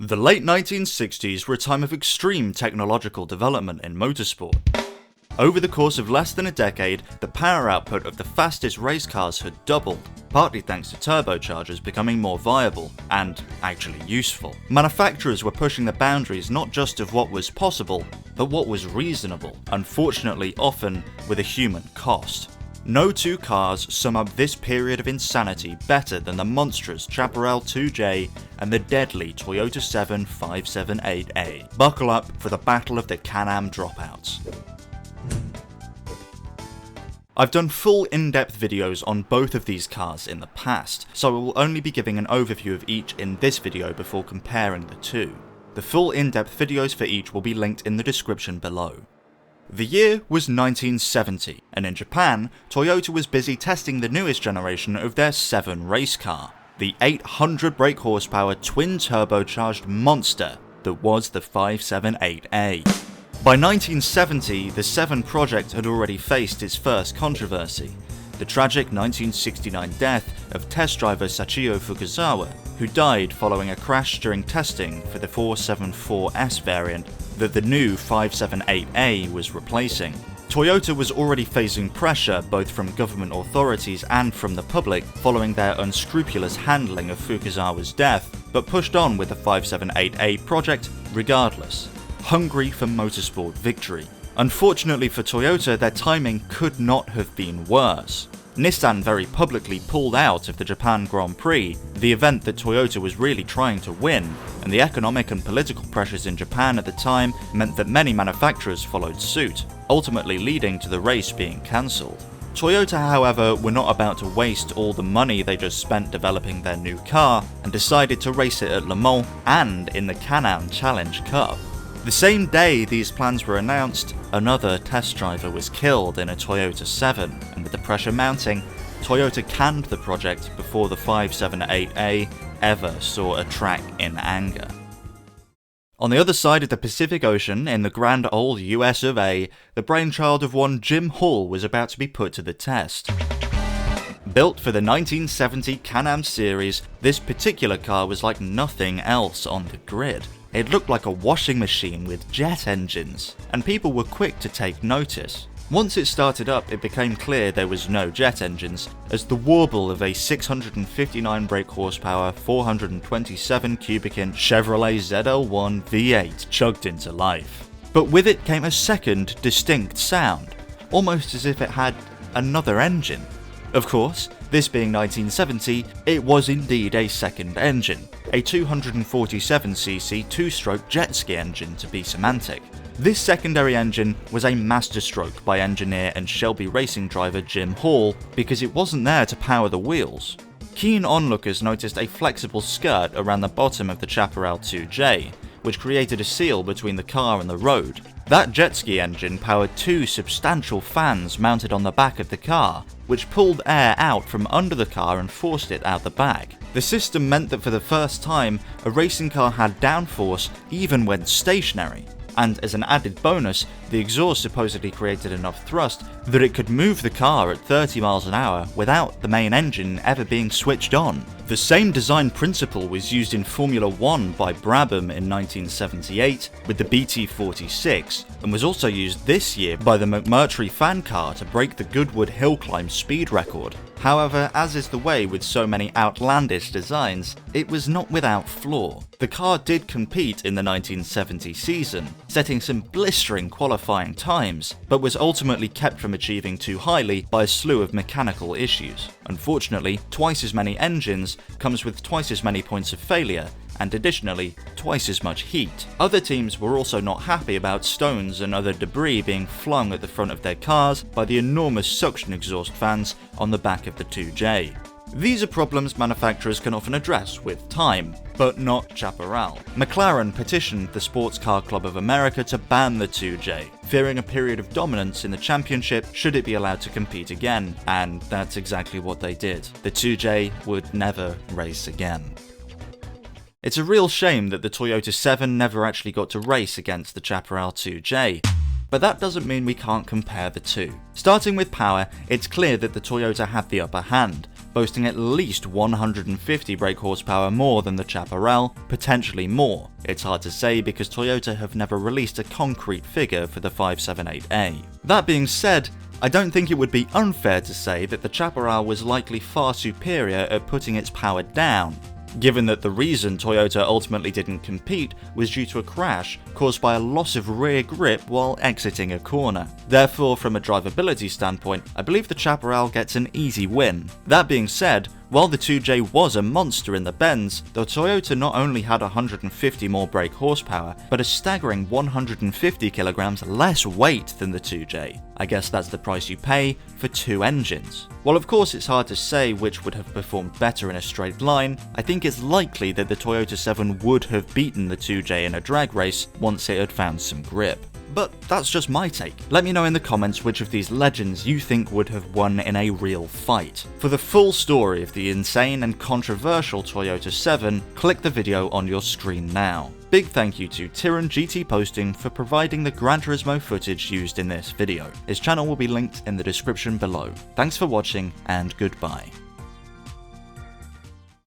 The late 1960s were a time of extreme technological development in motorsport. Over the course of less than a decade, the power output of the fastest race cars had doubled, partly thanks to turbochargers becoming more viable and actually useful. Manufacturers were pushing the boundaries not just of what was possible, but what was reasonable, unfortunately often with a human cost. No two cars sum up this period of insanity better than the monstrous Chaparral 2J and the deadly Toyota 7 578A. Buckle up for the battle of the Can-Am dropouts. I've done full in-depth videos on both of these cars in the past, so I will only be giving an overview of each in this video before comparing the two. The full in-depth videos for each will be linked in the description below. The year was 1970, and in Japan, Toyota was busy testing the newest generation of their 7 race car, the 800 brake horsepower twin-turbocharged monster that was the 578A. By 1970, the 7 project had already faced its first controversy, the tragic 1969 death of test driver Sachio Fukuzawa, who died following a crash during testing for the 474S variant that the new 578A was replacing. Toyota was already facing pressure both from government authorities and from the public following their unscrupulous handling of Fukuzawa's death, but pushed on with the 578A project regardless, hungry for motorsport victory. Unfortunately for Toyota, their timing could not have been worse. Nissan very publicly pulled out of the Japan Grand Prix, the event that Toyota was really trying to win, and the economic and political pressures in Japan at the time meant that many manufacturers followed suit, ultimately leading to the race being cancelled. Toyota, however, were not about to waste all the money they just spent developing their new car, and decided to race it at Le Mans and in the Can-Am Challenge Cup. The same day these plans were announced, another test driver was killed in a Toyota 7, and with the pressure mounting, Toyota canned the project before the 578A ever saw a track in anger. On the other side of the Pacific Ocean, in the grand old US of A, the brainchild of one Jim Hall was about to be put to the test. Built for the 1970 Can-Am series, this particular car was like nothing else on the grid. It looked like a washing machine with jet engines, and people were quick to take notice. Once it started up, it became clear there was no jet engines, as the warble of a 659 brake horsepower, 427 cubic inch Chevrolet ZL1 V8 chugged into life. But with it came a second distinct sound, almost as if it had another engine. Of course, this being 1970, it was indeed a second engine, a 247cc 2-stroke jet ski engine to be semantic. This secondary engine was a masterstroke by engineer and Shelby racing driver Jim Hall because it wasn't there to power the wheels. Keen onlookers noticed a flexible skirt around the bottom of the Chaparral 2J, which created a seal between the car and the road. That jet ski engine powered 2 substantial fans mounted on the back of the car, which pulled air out from under the car and forced it out the back. The system meant that for the first time, a racing car had downforce even when stationary, and as an added bonus, the exhaust supposedly created enough thrust that it could move the car at 30 miles an hour without the main engine ever being switched on. The same design principle was used in Formula 1 by Brabham in 1978 with the BT46, and was also used this year by the McMurtry fan car to break the Goodwood hill climb speed record. However, as is the way with so many outlandish designs, it was not without flaw. The car did compete in the 1970 season, setting some blistering qualifying times, but was ultimately kept from achieving too highly by a slew of mechanical issues. Unfortunately, twice as many engines comes with twice as many points of failure, and additionally, twice as much heat. Other teams were also not happy about stones and other debris being flung at the front of their cars by the enormous suction exhaust fans on the back of the 2J. These are problems manufacturers can often address with time, but not Chaparral. McLaren petitioned the Sports Car Club of America to ban the 2J, fearing a period of dominance in the championship should it be allowed to compete again, and that's exactly what they did. The 2J would never race again. It's a real shame that the Toyota 7 never actually got to race against the Chaparral 2J, but that doesn't mean we can't compare the two. Starting with power, it's clear that the Toyota had the upper hand, boasting at least 150 brake horsepower more than the Chaparral, potentially more. It's hard to say because Toyota have never released a concrete figure for the 578A. That being said, I don't think it would be unfair to say that the Chaparral was likely far superior at putting its power down, given that the reason Toyota ultimately didn't compete was due to a crash caused by a loss of rear grip while exiting a corner. Therefore, from a drivability standpoint, I believe the Chaparral gets an easy win. That being said, while the 2J was a monster in the bends, the Toyota not only had 150 more brake horsepower, but a staggering 150 kilograms less weight than the 2J. I guess that's the price you pay for two engines. While of course it's hard to say which would have performed better in a straight line, I think it's likely that the Toyota 7 would have beaten the 2J in a drag race once it had found some grip. But that's just my take. Let me know in the comments which of these legends you think would have won in a real fight. For the full story of the insane and controversial Toyota 7, click the video on your screen now. Big thank you to Tyran GT Posting for providing the Gran Turismo footage used in this video. His channel will be linked in the description below. Thanks for watching and goodbye.